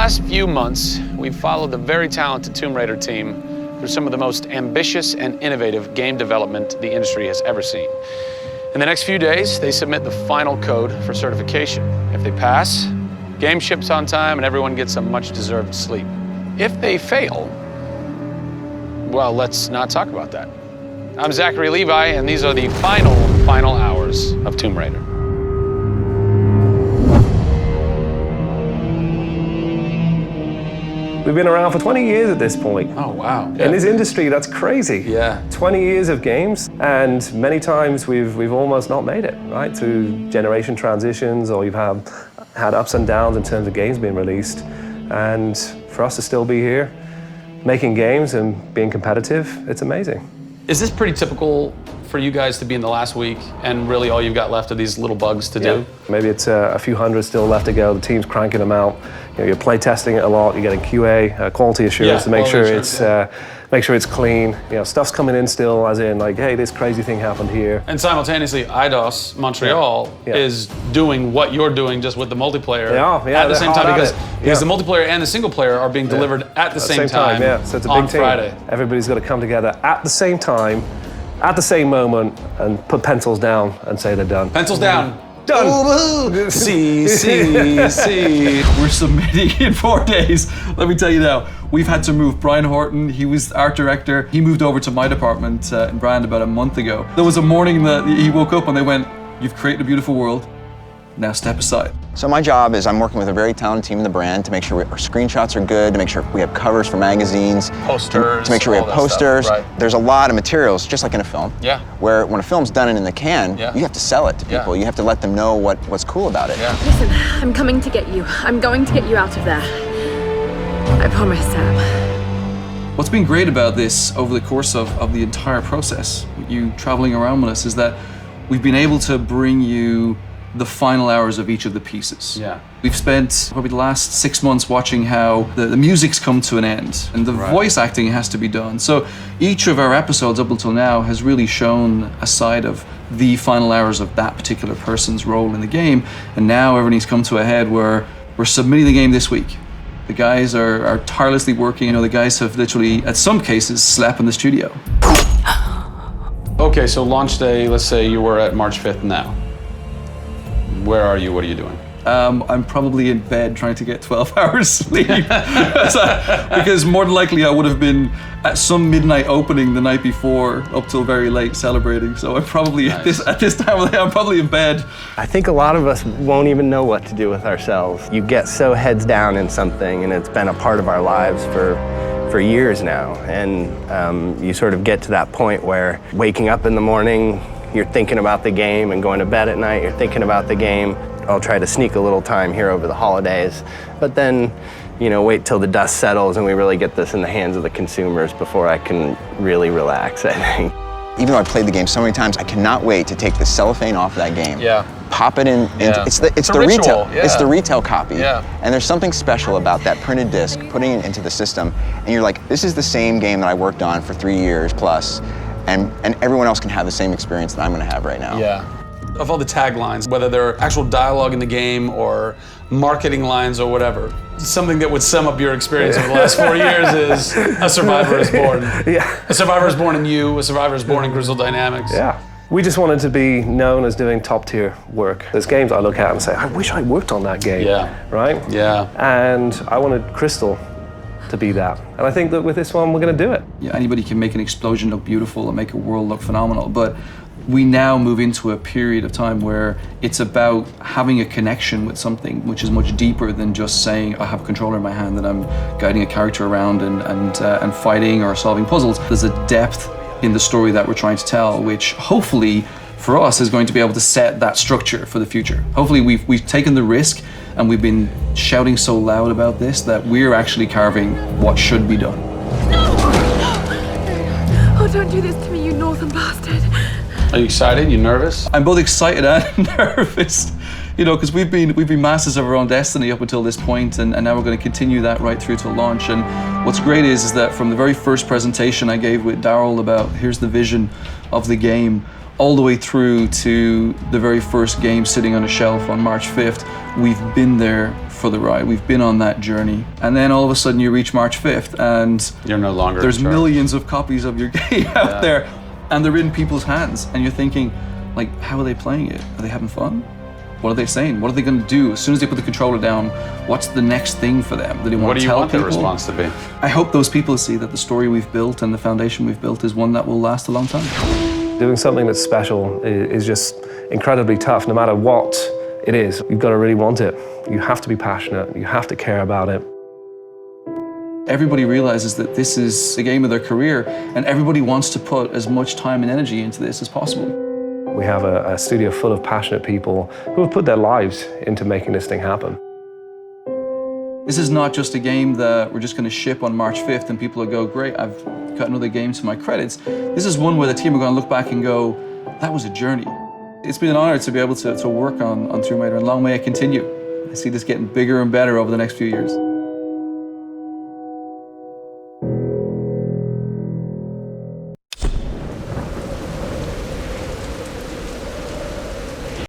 last few months, we've followed the very talented Tomb Raider team through some of the most ambitious and innovative game development the industry has ever seen. In the next few days, they submit the final code for certification. If they pass, game ships on time and everyone gets a much-deserved sleep. If they fail, well, let's not talk about that. I'm Zachary Levi, and these are the final hours of Tomb Raider. We've been around for 20 years at this point. Oh, wow. In this industry, that's crazy. Yeah. 20 years of games, and many times we've almost not made it, right? Through generation transitions, or you've had ups and downs in terms of games being released. And for us to still be here, making games and being competitive, it's amazing. Is this pretty typical for you guys to be in the last week and really all you've got left are these little bugs to do? Maybe it's a few hundred still left to go. The team's cranking them out. You know, you're play testing it a lot. You're getting QA, quality assurance, to make sure it's clean. You know, stuff's coming in still, as in like, hey, this crazy thing happened here. And simultaneously, IDOS Montreal is doing what you're doing, just with the multiplayer at the same time, because the multiplayer and the single player are being delivered at the same time. Yeah, so it's a big on team. Friday. Everybody's got to come together at the same time, at the same moment, and put pencils down and say they're done. Pencils down. Done. See. We're submitting in 4 days. Let me tell you now, we've had to move. Brian Horton, he was art director. He moved over to my department in Brand about a month ago. There was a morning that he woke up and they went, "You've created a beautiful world. Now step aside." So my job is I'm working with a very talented team in the brand to make sure our screenshots are good, to make sure we have covers for magazines, Posters, to make sure we have posters. Stuff, right. There's a lot of materials, just like in a film. Yeah. Where when a film's done and in the can, Yeah. you have to sell it to people. You have to let them know what's cool about it. Yeah. Listen, I'm coming to get you. I'm going to get you out of there. I promise, Sam. What's been great about this over the course of the entire process, you traveling around with us, is that we've been able to bring you the final hours of each of the pieces. Yeah. We've spent probably the last 6 months watching how the music's come to an end and the voice acting has to be done. So each of our episodes up until now has really shown a side of the final hours of that particular person's role in the game. And now everything's come to a head where we're submitting the game this week. The guys are tirelessly working. You know, the guys have literally, at some cases, slept in the studio. Okay, so launch day, let's say you were at March 5th now. Where are you? What are you doing? I'm probably in bed trying to get 12 hours sleep. Because more than likely I would have been at some midnight opening the night before up till very late celebrating. So I'm probably at this time of the day, I'm probably in bed. I think a lot of us won't even know what to do with ourselves. You get so heads down in something, and it's been a part of our lives for years now. And you sort of get to that point where waking up in the morning, you're thinking about the game, and going to bed at night, you're thinking about the game. I'll try to sneak a little time here over the holidays, but then, you know, wait till the dust settles and we really get this in the hands of the consumers before I can really relax, I think. Even though I've played the game so many times, I cannot wait to take the cellophane off of that game. Yeah. Pop it in. Yeah. It's the ritual, retail. yeah. It's the retail copy. Yeah. And there's something special about that printed disc, putting it into the system, and you're like, this is the same game that I worked on for 3 years plus, and everyone else can have the same experience that I'm going to have right now. Yeah. Of all the taglines, whether they're actual dialogue in the game or marketing lines or whatever, something that would sum up your experience over the last 4 years is a survivor is born. Yeah. A survivor is born in you, a survivor is born in Crystal Dynamics. Yeah. We just wanted to be known as doing top tier work. There's games I look at and say, I wish I worked on that game. Yeah. Right? Yeah. And I wanted Crystal to be that. And I think that with this one, we're going to do it. Yeah, anybody can make an explosion look beautiful and make a world look phenomenal, but we now move into a period of time where it's about having a connection with something which is much deeper than just saying I have a controller in my hand and I'm guiding a character around and fighting or solving puzzles. There's a depth in the story that we're trying to tell, which hopefully for us is going to be able to set that structure for the future. Hopefully we've taken the risk and we've been shouting so loud about this that we're actually carving what should be done. No! Oh, don't do this to me, you northern bastard. Are you excited? You nervous? I'm both excited and nervous, you know, because we've been masters of our own destiny up until this point, and now we're going to continue that right through to launch. And what's great is that from the very first presentation I gave with Daryl about here's the vision of the game, all the way through to the very first game sitting on a shelf on March 5th, we've been there for the ride. We've been on that journey. And then all of a sudden you reach March 5th and You're no longer there's in charge. millions of copies of your game out there, and they're in people's hands. And you're thinking, like, how are they playing it? Are they having fun? What are they saying? What are they going to do? As soon as they put the controller down, what's the next thing for them? Do they want What to do you tell want people? their response to be? I hope those people see that the story we've built and the foundation we've built is one that will last a long time. Doing something that's special is just incredibly tough, no matter what it is. You've got to really want it. You have to be passionate. You have to care about it. Everybody realizes that this is the game of their career, and everybody wants to put as much time and energy into this as possible. We have a studio full of passionate people who have put their lives into making this thing happen. This is not just a game that we're just going to ship on March 5th and people will go, great, I've got another game to my credits. This is one where the team are going to look back and go, that was a journey. It's been an honor to be able to work on Tomb Raider, and long may it continue. I see this getting bigger and better over the next few years.